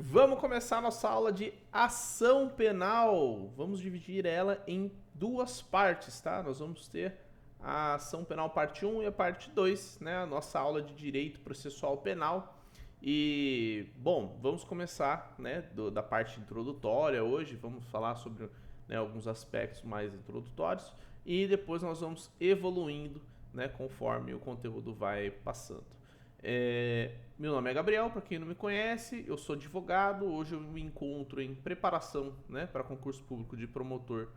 Vamos começar a nossa aula de ação penal. Vamos dividir ela em duas partes, tá? Nós vamos ter a ação penal parte 1 e a parte 2, né? A nossa aula de direito processual penal. E, bom, vamos começar, né, da parte introdutória hoje. Vamos falar sobre, né, alguns aspectos mais introdutórios e depois nós vamos evoluindo, né, conforme o conteúdo vai passando. Meu nome é Gabriel, para quem não me conhece, eu sou advogado. Hoje eu me encontro em preparação, né, para concurso público de promotor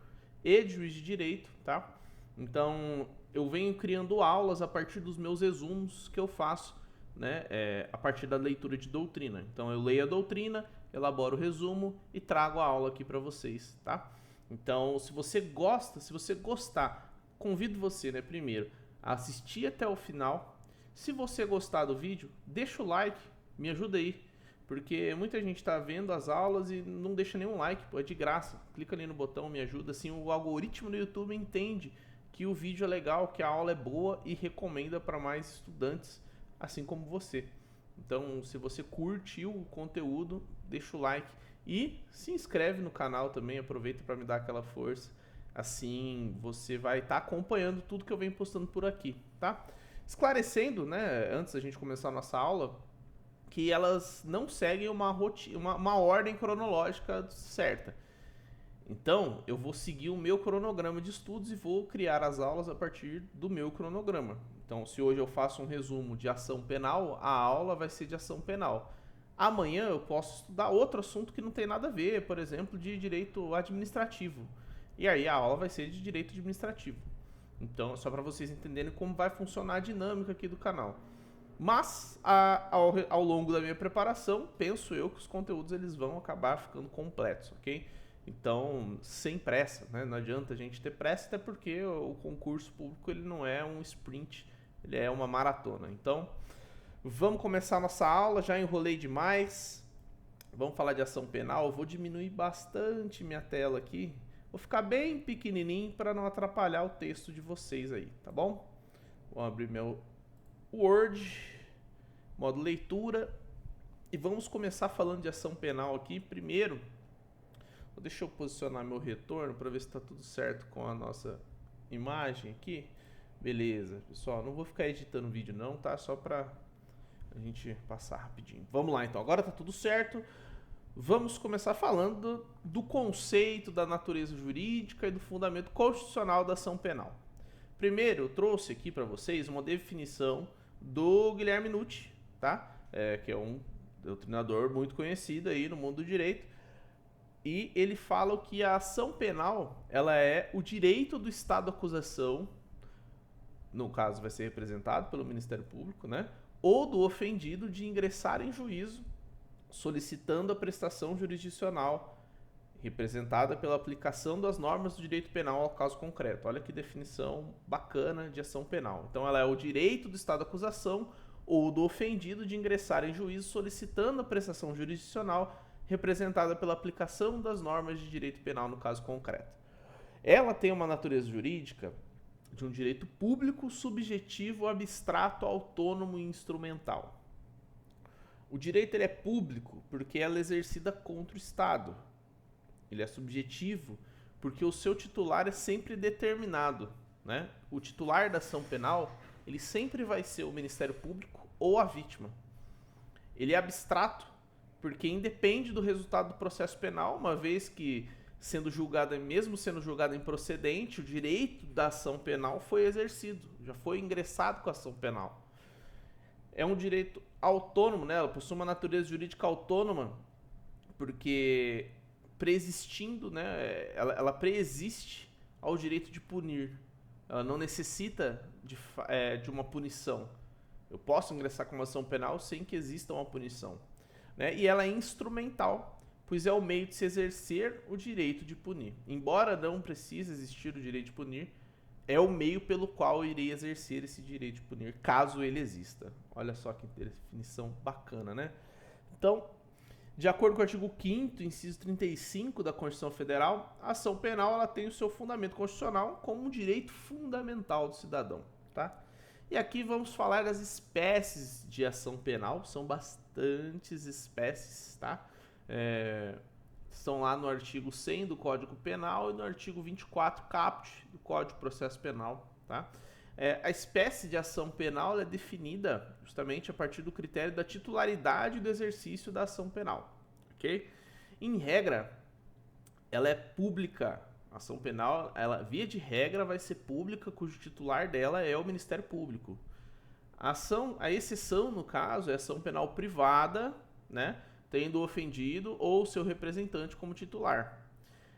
e de juiz de direito, tá? Então eu venho criando aulas a partir dos meus resumos que eu faço, né, a partir da leitura de doutrina. Então eu leio a doutrina, elaboro o resumo e trago a aula aqui para vocês, tá? Então se você gostar, convido você, né, primeiro a assistir até o final. Se você gostar do vídeo, deixa o like, me ajuda aí, porque muita gente está vendo as aulas e não deixa nenhum like, pô, é de graça. Clica ali no botão, me ajuda, assim o algoritmo do YouTube entende que o vídeo é legal, que a aula é boa e recomenda para mais estudantes, assim como você. Então, se você curtiu o conteúdo, deixa o like e se inscreve no canal também, aproveita para me dar aquela força. Assim, você vai estar acompanhando tudo que eu venho postando por aqui, tá? Esclarecendo, né, antes da gente começar a nossa aula, que elas não seguem uma ordem cronológica certa. Então, eu vou seguir o meu cronograma de estudos e vou criar as aulas a partir do meu cronograma. Então, se hoje eu faço um resumo de ação penal, a aula vai ser de ação penal. Amanhã eu posso estudar outro assunto que não tem nada a ver, por exemplo, de direito administrativo. E aí a aula vai ser de direito administrativo. Então, só para vocês entenderem como vai funcionar a dinâmica aqui do canal. Mas, ao longo da minha preparação, penso eu que os conteúdos eles vão acabar ficando completos, ok? Então, sem pressa, né? Não adianta a gente ter pressa, até porque o concurso público ele não é um sprint, ele é uma maratona. Então, vamos começar a nossa aula, já enrolei demais. Vamos falar de ação penal, eu vou diminuir bastante minha tela aqui. Vou ficar bem pequenininho para não atrapalhar o texto de vocês aí, tá bom? Vou abrir meu Word, modo leitura, e vamos começar falando de ação penal aqui. Primeiro, deixa eu posicionar meu retorno para ver se está tudo certo com a nossa imagem aqui. Beleza, pessoal, não vou ficar editando vídeo não, tá? Só para a gente passar rapidinho. Vamos lá então, agora tá tudo certo. Vamos começar falando do conceito da natureza jurídica e do fundamento constitucional da ação penal. Primeiro, eu trouxe aqui para vocês uma definição do Guilherme Nucci, tá? Que é um doutrinador muito conhecido aí no mundo do direito. E ele fala que a ação penal ela é o direito do estado de acusação, no caso vai ser representado pelo Ministério Público, né? Ou do ofendido de ingressar em juízo solicitando a prestação jurisdicional representada pela aplicação das normas do direito penal ao caso concreto. Olha que definição bacana de ação penal. Então ela é o direito do estado de acusação ou do ofendido de ingressar em juízo solicitando a prestação jurisdicional representada pela aplicação das normas de direito penal no caso concreto. Ela tem uma natureza jurídica de um direito público, subjetivo, abstrato, autônomo e instrumental. O direito ele é público porque ela é exercida contra o Estado. Ele é subjetivo porque o seu titular é sempre determinado, né? O titular da ação penal ele sempre vai ser o Ministério Público ou a vítima. Ele é abstrato porque independe do resultado do processo penal, uma vez que mesmo sendo julgado improcedente, o direito da ação penal foi exercido, já foi ingressado com a ação penal. É um direito autônomo, né? Ela possui uma natureza jurídica autônoma, porque preexistindo, né? Ela preexiste ao direito de punir. Ela não necessita de uma punição. Eu posso ingressar com uma ação penal sem que exista uma punição, né? E ela é instrumental, pois é o meio de se exercer o direito de punir. Embora não precise existir o direito de punir, é o meio pelo qual eu irei exercer esse direito de punir, caso ele exista. Olha só que definição bacana, né? Então, de acordo com o artigo 5º, inciso 35 da Constituição Federal, a ação penal ela tem o seu fundamento constitucional como um direito fundamental do cidadão, tá? E aqui vamos falar das espécies de ação penal, são bastantes espécies, tá? Estão lá no artigo 100 do Código Penal e no artigo 24 caput do Código de Processo Penal, tá? A espécie de ação penal é definida justamente a partir do critério da titularidade do exercício da ação penal, ok? Em regra, ela é pública. A ação penal, ela via de regra vai ser pública, cujo titular dela é o Ministério Público. A exceção, no caso, é a ação penal privada, né, tendo o ofendido ou seu representante como titular.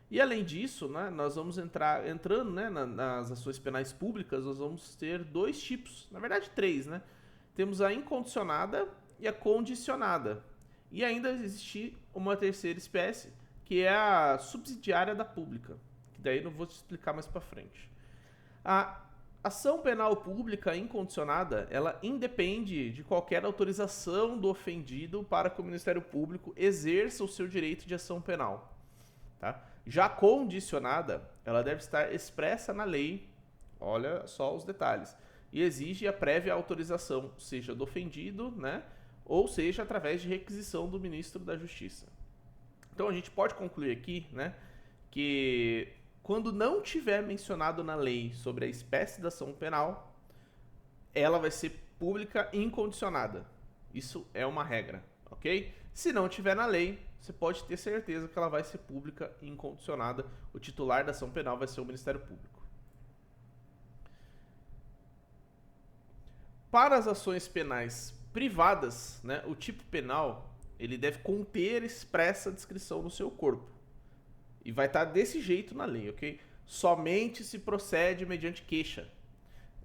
E além disso, né, nós vamos entrando, né, nas ações penais públicas, nós vamos ter dois tipos, na verdade três, né? Temos a incondicionada e a condicionada. E ainda existe uma terceira espécie, que é a subsidiária da pública, que daí eu vou te explicar mais para frente. A ação penal pública incondicionada, ela independe de qualquer autorização do ofendido para que o Ministério Público exerça o seu direito de ação penal, tá? Já condicionada, ela deve estar expressa na lei, olha só os detalhes, e exige a prévia autorização, seja do ofendido, né, ou seja através de requisição do Ministro da Justiça. Então a gente pode concluir aqui, né, que quando não tiver mencionado na lei sobre a espécie da ação penal, ela vai ser pública incondicionada. Isso é uma regra, ok? Se não tiver na lei, você pode ter certeza que ela vai ser pública incondicionada. O titular da ação penal vai ser o Ministério Público. Para as ações penais privadas, né, o tipo penal ele deve conter expressa descrição no seu corpo. E vai estar desse jeito na lei, ok? Somente se procede mediante queixa.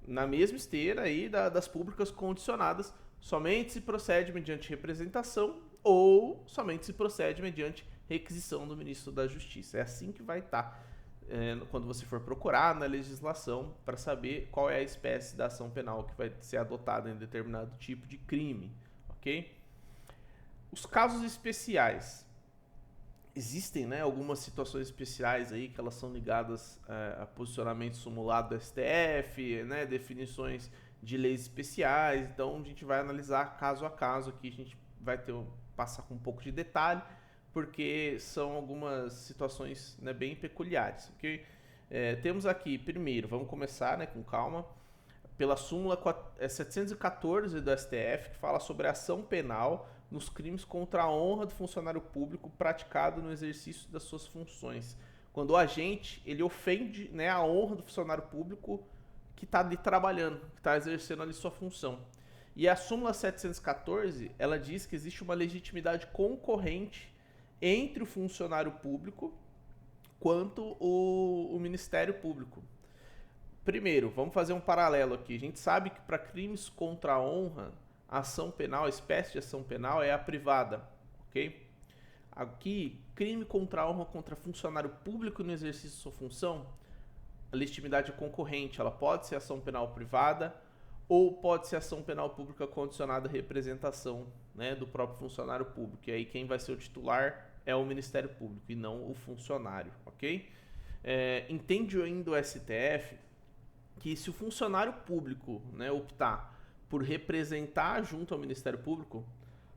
Na mesma esteira aí das públicas condicionadas, somente se procede mediante representação ou somente se procede mediante requisição do Ministro da Justiça. É assim que vai estar quando você for procurar na legislação para saber qual é a espécie da ação penal que vai ser adotada em determinado tipo de crime, ok? Os casos especiais. Existem, né, algumas situações especiais aí que elas são ligadas a posicionamento simulado do STF, né, definições de leis especiais. Então a gente vai analisar caso a caso aqui, a gente vai passar com um pouco de detalhe, porque são algumas situações, né, bem peculiares, ok? Temos aqui, primeiro, vamos começar, né, com calma, pela súmula 714 do STF, que fala sobre a ação penal nos crimes contra a honra do funcionário público praticado no exercício das suas funções. Quando o agente ele ofende, né, a honra do funcionário público que está ali trabalhando, que está exercendo ali sua função. E a súmula 714, ela diz que existe uma legitimidade concorrente entre o funcionário público quanto o Ministério Público. Primeiro, vamos fazer um paralelo aqui. A gente sabe que para crimes contra a honra, a ação penal, a espécie de ação penal é a privada, ok? Aqui, crime contra a honra contra funcionário público no exercício de sua função, a legitimidade é concorrente. Ela pode ser ação penal privada ou pode ser ação penal pública condicionada à representação, né, do próprio funcionário público. E aí quem vai ser o titular é o Ministério Público e não o funcionário, ok? Entende ainda o STF que se o funcionário público, né, optar por representar junto ao Ministério Público,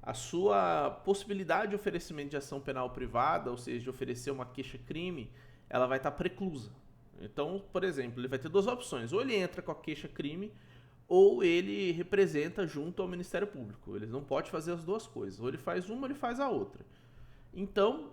a sua possibilidade de oferecimento de ação penal privada, ou seja, de oferecer uma queixa-crime, ela vai estar preclusa. Então, por exemplo, ele vai ter duas opções. Ou ele entra com a queixa-crime, ou ele representa junto ao Ministério Público. Ele não pode fazer as duas coisas. Ou ele faz uma, ou ele faz a outra. Então,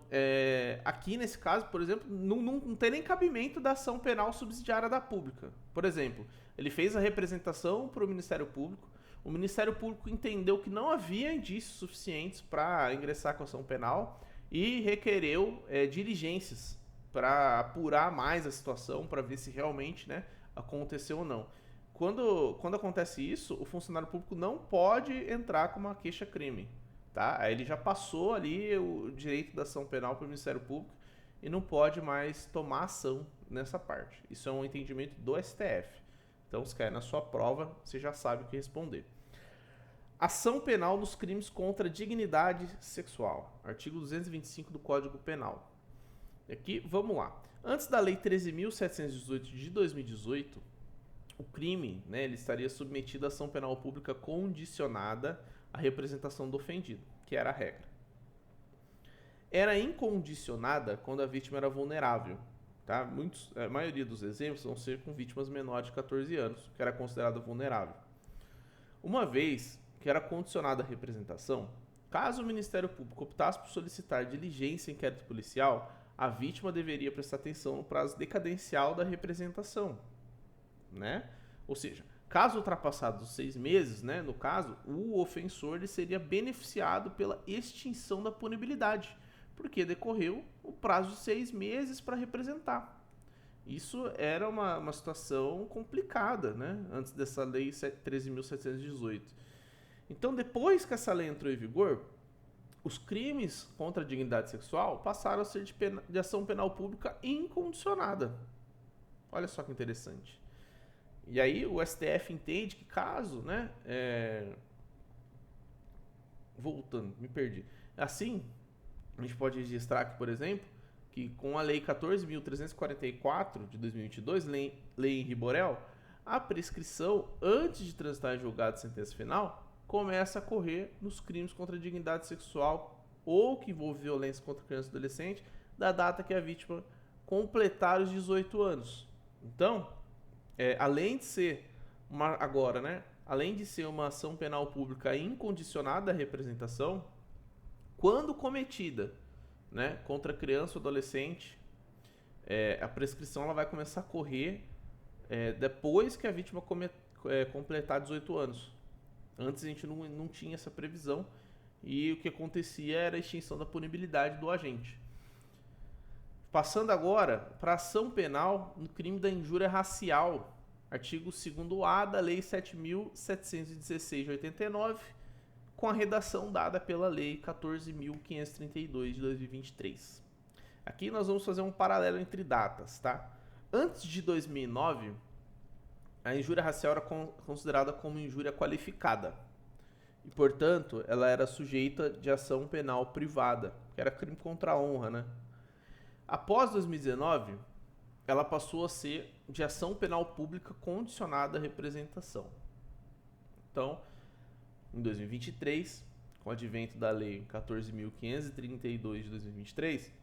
aqui nesse caso, por exemplo, não tem nem cabimento da ação penal subsidiária da pública. Por exemplo, ele fez a representação para o Ministério Público, o Ministério Público entendeu que não havia indícios suficientes para ingressar com a ação penal e requereu diligências para apurar mais a situação, para ver se realmente, né, aconteceu ou não. Quando acontece isso, o funcionário público não pode entrar com uma queixa-crime. Tá? Aí ele já passou ali o direito da ação penal para o Ministério Público e não pode mais tomar ação nessa parte. Isso é um entendimento do STF. Então, se cair na sua prova, você já sabe o que responder. Ação penal nos crimes contra a dignidade sexual. Artigo 225 do Código Penal. Aqui, vamos lá. Antes da Lei 13.718 de 2018, o crime, né, ele estaria submetido à ação penal pública condicionada à representação do ofendido, que era a regra. era incondicionada quando a vítima era vulnerável. Tá? A maioria dos exemplos vão ser com vítimas menores de 14 anos, que era considerada vulnerável. Uma vez que era condicionada a representação, caso o Ministério Público optasse por solicitar diligência em inquérito policial, a vítima deveria prestar atenção no prazo decadencial da representação, né? Ou seja, caso ultrapassados os 6 meses, né, no caso, o ofensor ele seria beneficiado pela extinção da punibilidade, porque decorreu o prazo de 6 meses para representar. Isso era uma situação complicada, né, antes dessa lei 13.718. Então, depois que essa lei entrou em vigor, os crimes contra a dignidade sexual passaram a ser de ação penal pública incondicionada. Olha só que interessante. E aí o STF entende que caso, né, voltando, me perdi. Assim, a gente pode registrar aqui, por exemplo, que com a Lei 14.344 de 2022, Lei Henri Borel, a prescrição, antes de transitar em julgado de sentença final, começa a correr nos crimes contra a dignidade sexual ou que envolve violência contra criança e adolescente, da data que a vítima completar os 18 anos. Então, além de ser além de ser uma ação penal pública incondicionada à representação, quando cometida, né, contra criança ou adolescente, a prescrição ela vai começar a correr depois que a vítima completar 18 anos. Antes a gente não tinha essa previsão e o que acontecia era a extinção da punibilidade do agente. Passando agora para a ação penal no crime da injúria racial, artigo 2º-A da Lei 7.716 de 89, com a redação dada pela Lei 14.532 de 2023. Aqui nós vamos fazer um paralelo entre datas, tá? Antes de 2009, a injúria racial era considerada como injúria qualificada e, portanto, ela era sujeita de ação penal privada, que era crime contra a honra, né? Após 2019, ela passou a ser de ação penal pública condicionada à representação. Então, em 2023, com o advento da Lei 14.532 de 2023,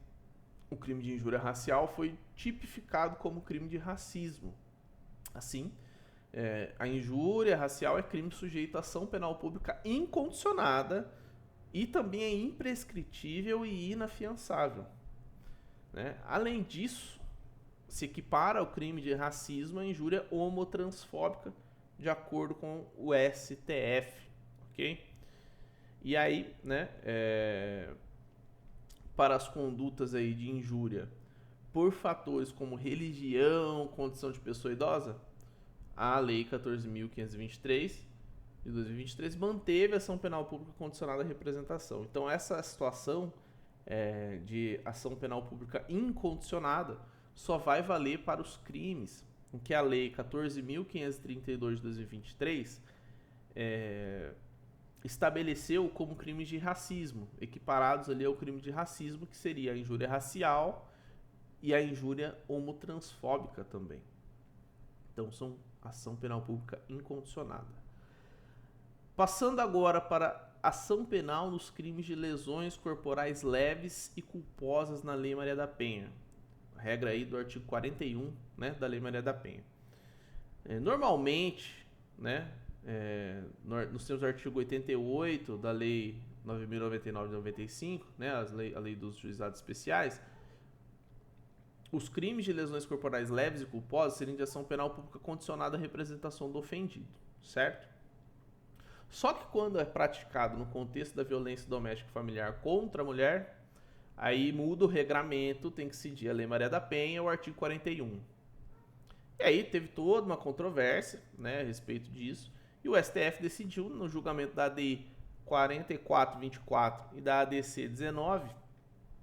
o crime de injúria racial foi tipificado como crime de racismo. Assim, a injúria racial é crime sujeito à ação penal pública incondicionada e também é imprescritível e inafiançável, né? Além disso, se equipara ao crime de racismo a injúria homotransfóbica, de acordo com o STF, ok? E aí, né, para as condutas aí de injúria por fatores como religião, condição de pessoa idosa, a Lei 14.523 de 2023 manteve a ação penal pública condicionada à representação. Então, essa situação de ação penal pública incondicionada só vai valer para os crimes em que a Lei 14.532 de 2023 estabeleceu como crimes de racismo, equiparados ali ao crime de racismo, que seria a injúria racial e a injúria homotransfóbica também. Então, são ação penal pública incondicionada. Passando agora para ação penal nos crimes de lesões corporais leves e culposas na Lei Maria da Penha. A regra aí do artigo 41, né, da Lei Maria da Penha. Normalmente, né, nos seus artigos 88 da Lei 9.099 de 95, né, a lei dos juizados especiais, os crimes de lesões corporais leves e culposas seriam de ação penal pública condicionada à representação do ofendido, certo? Só que quando é praticado no contexto da violência doméstica e familiar contra a mulher, aí muda o regramento, tem que seguir a Lei Maria da Penha, o artigo 41. E aí teve toda uma controvérsia, né, a respeito disso, e o STF decidiu, no julgamento da ADI 4424 e da ADC 19,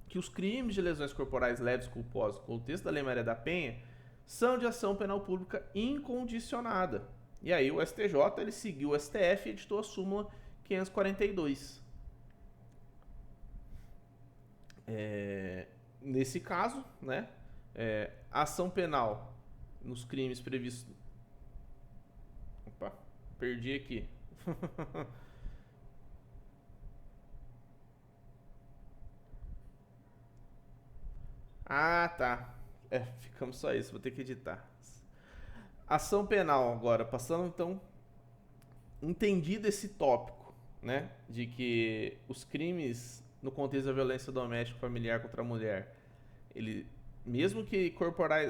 que os crimes de lesões corporais leves e culposas no contexto da Lei Maria da Penha são de ação penal pública incondicionada. E aí o STJ ele seguiu o STF e editou a súmula 542. Nesse caso, né, a ação penal nos crimes previstos... Opa, perdi aqui. Ah, tá. Ficamos só isso, vou ter que editar. Ação penal agora, passando então, entendido esse tópico, né, de que os crimes no contexto da violência doméstica familiar contra a mulher, ele, mesmo que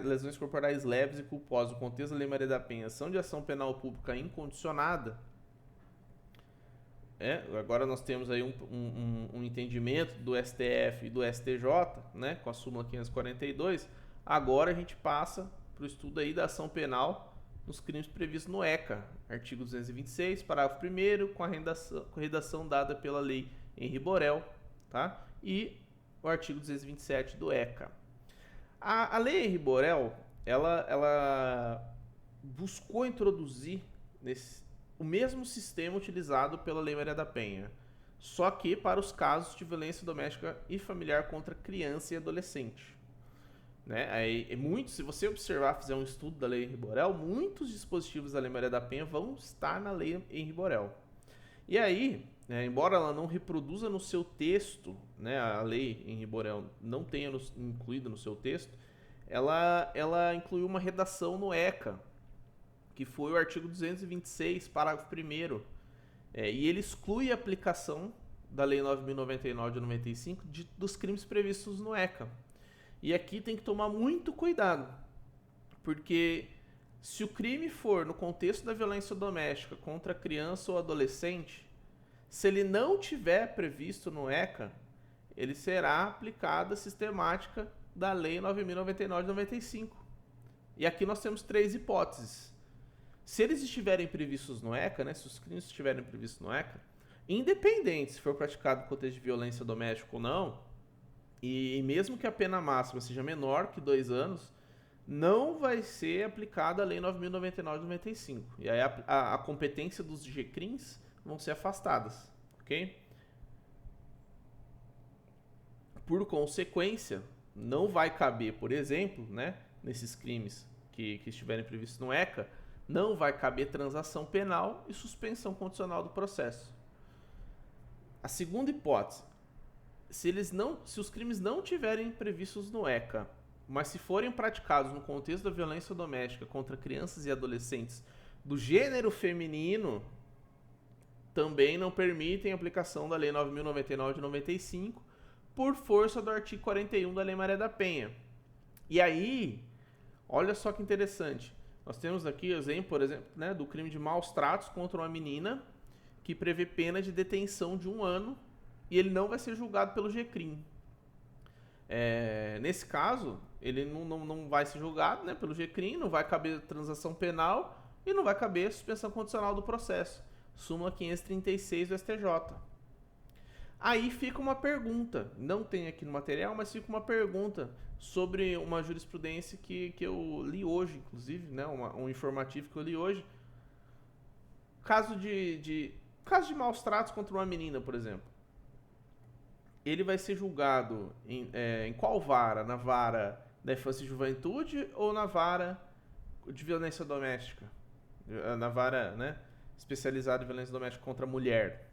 lesões corporais leves e culposas no contexto da Lei Maria da Penha são de ação penal pública incondicionada, agora nós temos aí um entendimento do STF e do STJ, né, com a súmula 542, agora a gente passa para o estudo aí da ação penal nos crimes previstos no ECA, artigo 226, parágrafo 1º, com a redação dada pela lei Henri Borel, tá? E o artigo 227 do ECA. A lei Henri Borel, ela buscou introduzir o mesmo sistema utilizado pela Lei Maria da Penha, só que para os casos de violência doméstica e familiar contra criança e adolescente. Né? Se você observar, fizer um estudo da Lei Henri Borel, muitos dispositivos da Lei Maria da Penha vão estar na Lei Henri Borel. E aí, embora ela não reproduza no seu texto, né, a Lei Henri Borel não tenha incluído no seu texto, ela incluiu uma redação no ECA, que foi o artigo 226, parágrafo 1º, e ele exclui a aplicação da Lei 9.099 de 95 dos crimes previstos no ECA. E aqui tem que tomar muito cuidado, porque se o crime for no contexto da violência doméstica contra criança ou adolescente, se ele não tiver previsto no ECA, ele será aplicado a sistemática da Lei 9.099 de 95. E aqui nós temos 3 hipóteses. Se eles estiverem previstos no ECA, né, se os crimes estiverem previstos no ECA, independente se for praticado no contexto de violência doméstica ou não, e mesmo que a pena máxima seja menor que 2 anos, não vai ser aplicada a Lei 9.099 de 95. E aí a competência dos GCRIMs vão ser afastadas, ok? Por consequência, não vai caber, por exemplo, né, nesses crimes que estiverem previstos no ECA, não vai caber transação penal e suspensão condicional do processo. A segunda hipótese, se os crimes não tiverem previstos no ECA, mas se forem praticados no contexto da violência doméstica contra crianças e adolescentes do gênero feminino, também não permitem a aplicação da Lei 9.099 de 95 por força do artigo 41 da Lei Maria da Penha. E aí, olha só que interessante, nós temos aqui o exemplo, por exemplo, né, do crime de maus tratos contra uma menina que prevê pena de detenção de 1 ano e ele não vai ser julgado pelo GCRIM. Nesse caso, ele não vai ser julgado, né, pelo GCRIM, não vai caber transação penal e não vai caber suspensão condicional do processo. Súmula 536 do STJ. Aí fica uma pergunta, não tem aqui no material, mas fica uma pergunta sobre uma jurisprudência que eu li hoje, inclusive, né, um informativo que eu li hoje. Caso de maus tratos contra uma menina, por exemplo. Ele vai ser julgado em qual vara? Na vara da infância e juventude ou na vara de violência doméstica? Na vara, né, especializada em violência doméstica contra a mulher.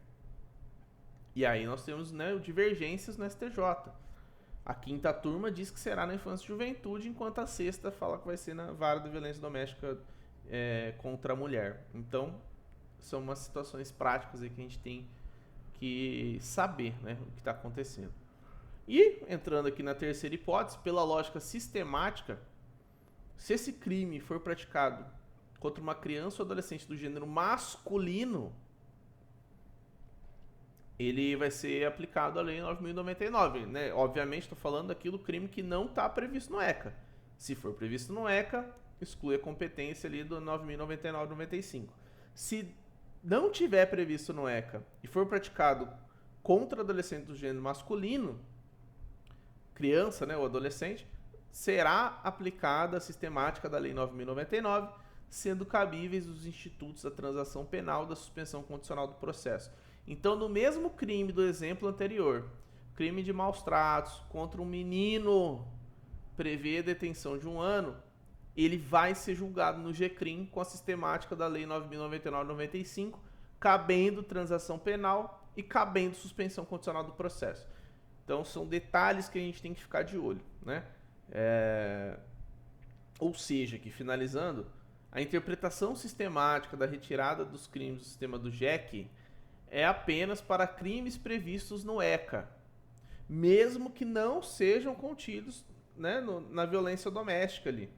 E aí nós temos, né, divergências no STJ. A 5ª turma diz que será na infância e juventude, enquanto a 6ª fala que vai ser na vara da violência doméstica contra a mulher. Então, são umas situações práticas aí que a gente tem que saber, né, o que está acontecendo. E, entrando aqui na terceira hipótese, pela lógica sistemática, se esse crime for praticado contra uma criança ou adolescente do gênero masculino, ele vai ser aplicado a Lei 9.099, né? Obviamente, estou falando aqui do crime que não está previsto no ECA. Se for previsto no ECA, exclui a competência ali do 9.099/95. Se não tiver previsto no ECA e for praticado contra adolescente do gênero masculino, criança, né, ou adolescente, será aplicada a sistemática da Lei 9.099, sendo cabíveis os institutos da transação penal da suspensão condicional do processo. Então, no mesmo crime do exemplo anterior, crime de maus tratos contra um menino prevê detenção de 1 ano, ele vai ser julgado no GCRIM com a sistemática da Lei 9.099/95, cabendo transação penal e cabendo suspensão condicional do processo. Então, são detalhes que a gente tem que ficar de olho, né? Ou seja, que finalizando, a interpretação sistemática da retirada dos crimes do sistema do JEC é apenas para crimes previstos no ECA, mesmo que não sejam contidos, né, na violência doméstica ali.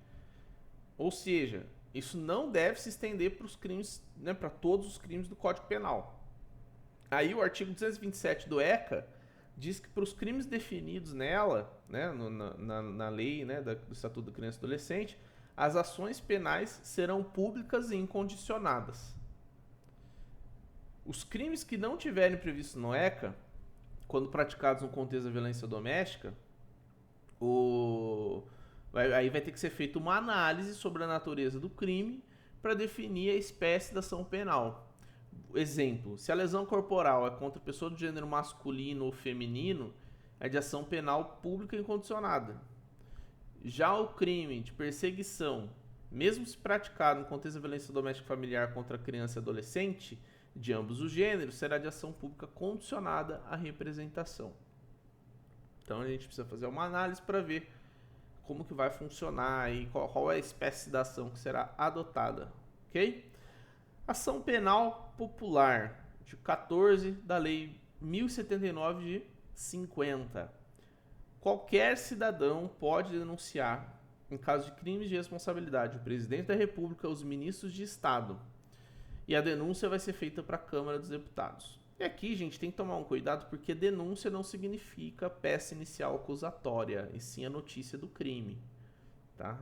Ou seja, isso não deve se estender para os crimes, né, para todos os crimes do Código Penal. Aí o artigo 227 do ECA diz que para os crimes definidos nela, né, na lei, né, do Estatuto da Criança e Adolescente, as ações penais serão públicas e incondicionadas. Os crimes que não tiverem previsto no ECA, quando praticados no contexto da violência doméstica, aí vai ter que ser feita uma análise sobre a natureza do crime para definir a espécie da ação penal. Exemplo, se a lesão corporal é contra pessoa do gênero masculino ou feminino, é de ação penal pública incondicionada. Já o crime de perseguição, mesmo se praticado no contexto da violência doméstica familiar contra criança e adolescente, de ambos os gêneros, será de ação pública condicionada à representação. Então a gente precisa fazer uma análise para ver como que vai funcionar e qual é a espécie da ação que será adotada, ok? Ação penal popular, de 14 da Lei 1079 de 50. Qualquer cidadão pode denunciar, em caso de crimes de responsabilidade, o presidente da República, os ministros de Estado. E a denúncia vai ser feita para a Câmara dos Deputados. E aqui, gente, tem que tomar um cuidado, porque denúncia não significa peça inicial acusatória, e sim a notícia do crime. Tá?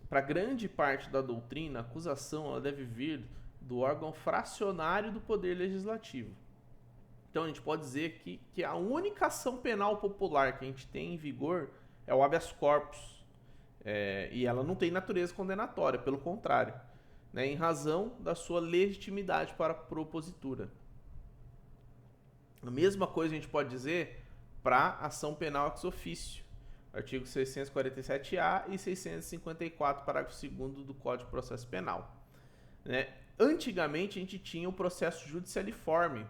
Para grande parte da doutrina, a acusação ela deve vir do órgão fracionário do Poder Legislativo. Então a gente pode dizer que a única ação penal popular que a gente tem em vigor é o habeas corpus. E ela não tem natureza condenatória, pelo contrário, né, em razão da sua legitimidade para a propositura. A mesma coisa a gente pode dizer para ação penal ex officio, artigo 647-A e 654, parágrafo 2º do Código de Processo Penal. Né? Antigamente a gente tinha o processo judicialiforme,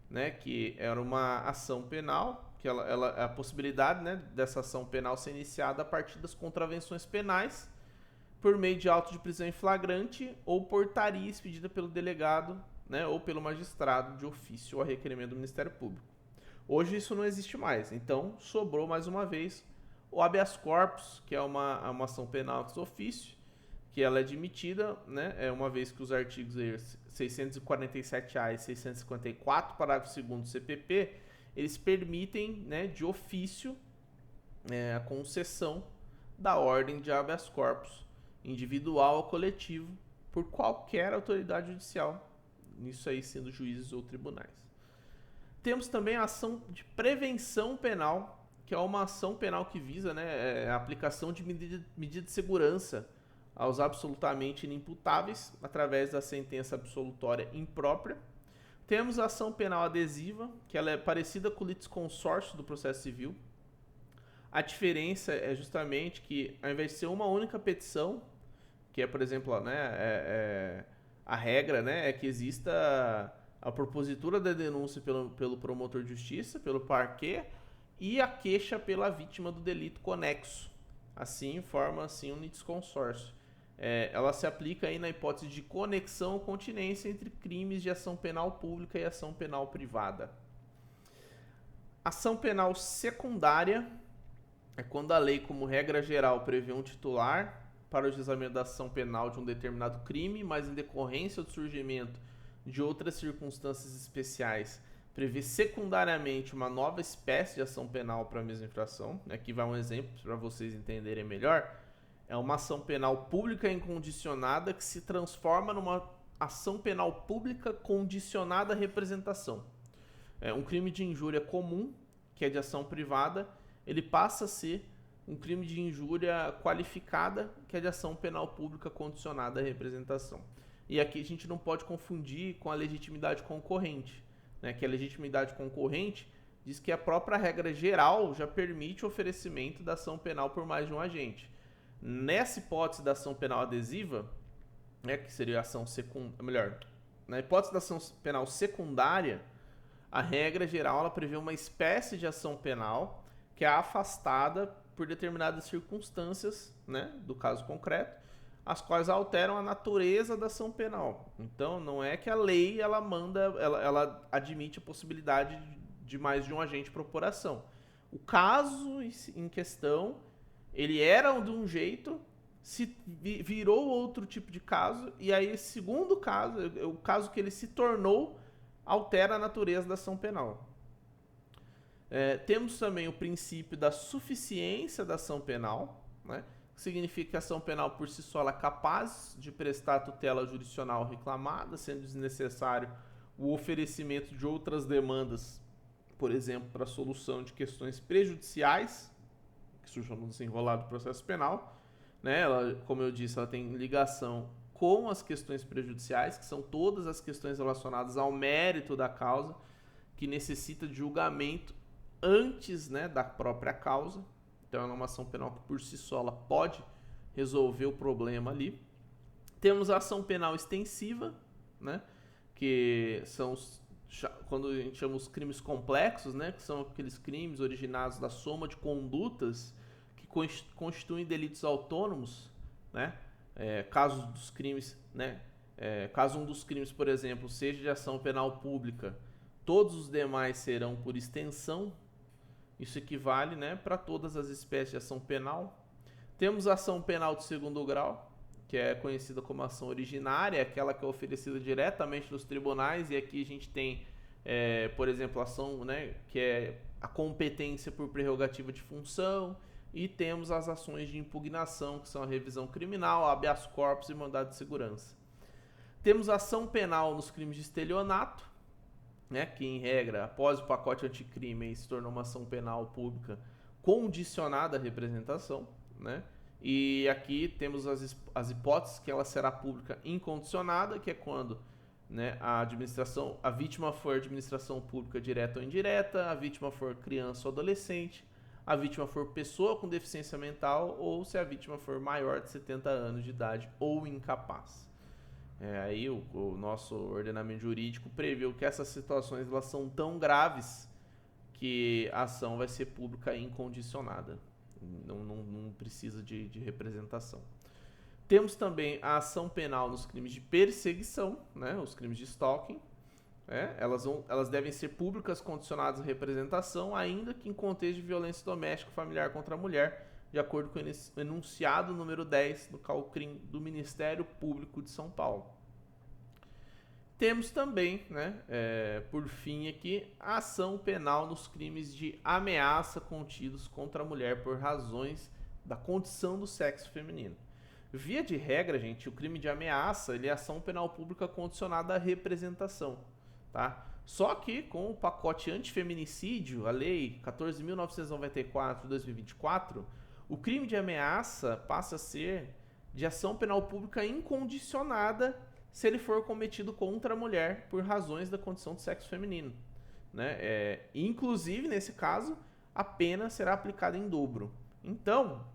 né, que era uma ação penal, que a possibilidade, né, dessa ação penal ser iniciada a partir das contravenções penais, por meio de auto de prisão em flagrante ou portaria expedida pelo delegado, né, ou pelo magistrado de ofício ou a requerimento do Ministério Público. Hoje isso não existe mais, então sobrou mais uma vez o habeas corpus, que é uma ação penal ex officio, que ela é admitida, né, uma vez que os artigos 647-A e 654, parágrafo 2º do CPP, eles permitem, né, de ofício a concessão da ordem de habeas corpus individual ou coletivo por qualquer autoridade judicial, isso aí sendo juízes ou tribunais. Temos também a ação de prevenção penal, que é uma ação penal que visa, né, a aplicação de medida de segurança aos absolutamente inimputáveis através da sentença absolutória imprópria. Temos a ação penal adesiva, que ela é parecida com o litisconsórcio do processo civil. A diferença é justamente que, ao invés de ser uma única petição, que é, por exemplo, né, a regra, né, é que exista a propositura da denúncia pelo promotor de justiça, pelo parquet, e a queixa pela vítima do delito conexo. Assim, forma assim um litisconsórcio. Ela se aplica aí na hipótese de conexão ou continência entre crimes de ação penal pública e ação penal privada. Ação penal secundária é quando a lei, como regra geral, prevê um titular para o juizamento da ação penal de um determinado crime, mas em decorrência do surgimento de outras circunstâncias especiais, prevê secundariamente uma nova espécie de ação penal para a mesma infração. Aqui vai um exemplo para vocês entenderem melhor. É uma ação penal pública incondicionada que se transforma numa ação penal pública condicionada à representação. Um crime de injúria comum, que é de ação privada, ele passa a ser um crime de injúria qualificada, que é de ação penal pública condicionada à representação. E aqui a gente não pode confundir com a legitimidade concorrente, né? Que a legitimidade concorrente diz que a própria regra geral já permite o oferecimento da ação penal por mais de um agente. Nessa hipótese da ação penal adesiva, né, que seria a ação secundária, na hipótese da ação penal secundária, a regra geral ela prevê uma espécie de ação penal que é afastada por determinadas circunstâncias, né, do caso concreto, as quais alteram a natureza da ação penal. Então, não é que a lei ela manda, ela admite a possibilidade de mais de um agente por operação. O caso em questão, ele era de um jeito, se virou outro tipo de caso, e aí esse segundo caso, o caso que ele se tornou, altera a natureza da ação penal. Temos também o princípio da suficiência da ação penal, né? Que significa que a ação penal por si só é capaz de prestar tutela jurisdicional reclamada, sendo desnecessário o oferecimento de outras demandas, por exemplo, para a solução de questões prejudiciais que surjam no desenrolar do processo penal, né? Ela, como eu disse, ela tem ligação com as questões prejudiciais, que são todas as questões relacionadas ao mérito da causa, que necessita de julgamento antes, né, da própria causa. Então é uma ação penal que por si só ela pode resolver o problema ali. Temos a ação penal extensiva, né, que são quando a gente chama os crimes complexos, né, que são aqueles crimes originados da soma de condutas que constituem delitos autônomos, né, caso dos crimes, né, caso um dos crimes, por exemplo, seja de ação penal pública, todos os demais serão por extensão. Isso equivale, né, para todas as espécies de ação penal. Temos a ação penal de segundo grau, que é conhecida como ação originária, aquela que é oferecida diretamente nos tribunais, e aqui a gente tem, por exemplo, a ação, né, que é a competência por prerrogativa de função, e temos as ações de impugnação, que são a revisão criminal, habeas corpus e mandado de segurança. Temos a ação penal nos crimes de estelionato, né, que em regra, após o pacote anticrime, se tornou uma ação penal pública condicionada à representação, né? E aqui temos as hipóteses que ela será pública incondicionada, que é quando, né, a vítima for administração pública direta ou indireta, a vítima for criança ou adolescente, a vítima for pessoa com deficiência mental ou se a vítima for maior de 70 anos de idade ou incapaz. Aí o nosso ordenamento jurídico previu que essas situações elas são tão graves que a ação vai ser pública e incondicionada. Não precisa de representação. Temos também a ação penal nos crimes de perseguição, né, os crimes de stalking. Elas devem ser públicas condicionadas à representação, ainda que em contexto de violência doméstica familiar contra a mulher, de acordo com o enunciado número 10 do CAUCRIM do Ministério Público de São Paulo. Temos também, né, por fim aqui, a ação penal nos crimes de ameaça contidos contra a mulher por razões da condição do sexo feminino. Via de regra, gente, o crime de ameaça ele é ação penal pública condicionada à representação, tá? Só que com o pacote antifeminicídio, a lei 14.994 de 2024, o crime de ameaça passa a ser de ação penal pública incondicionada se ele for cometido contra a mulher por razões da condição do sexo feminino, né? Inclusive, nesse caso, a pena será aplicada em dobro. Então,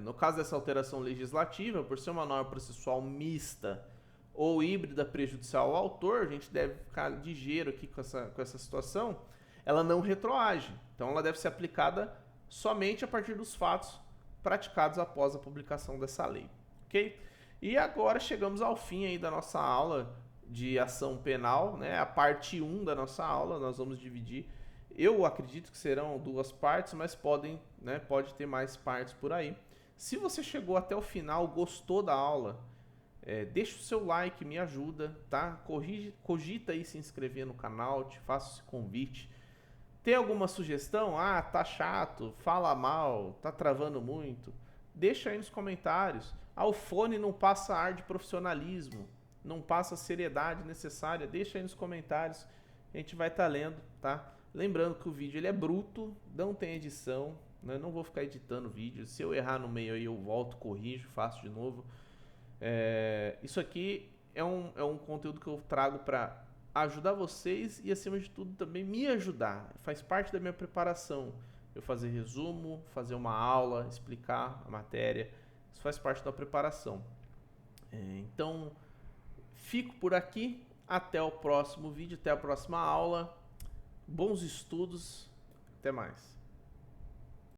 no caso dessa alteração legislativa, por ser uma norma processual mista ou híbrida prejudicial ao autor, a gente deve ficar ligeiro aqui com essa situação, ela não retroage. Então, ela deve ser aplicada somente a partir dos fatos praticados após a publicação dessa lei, ok? E agora chegamos ao fim aí da nossa aula de ação penal, né? A parte 1 da nossa aula, nós vamos dividir. Eu acredito que serão 2 partes, mas pode ter mais partes por aí. Se você chegou até o final, gostou da aula, deixa o seu like, me ajuda, tá? Cogita aí se inscrever no canal, te faço esse convite. Tem alguma sugestão? Ah, tá chato, fala mal, tá travando muito? Deixa aí nos comentários. O fone não passa ar de profissionalismo, não passa a seriedade necessária. Deixa aí nos comentários, a gente vai estar lendo, tá? Lembrando que o vídeo ele é bruto, não tem edição, né? Não vou ficar editando vídeo. Se eu errar no meio aí eu volto, corrijo, faço de novo. Isso aqui é um conteúdo que eu trago para ajudar vocês e, acima de tudo, também me ajudar. Faz parte da minha preparação. Eu fazer resumo, fazer uma aula, explicar a matéria. Isso faz parte da preparação. Então, fico por aqui. Até o próximo vídeo, até a próxima aula. Bons estudos. Até mais.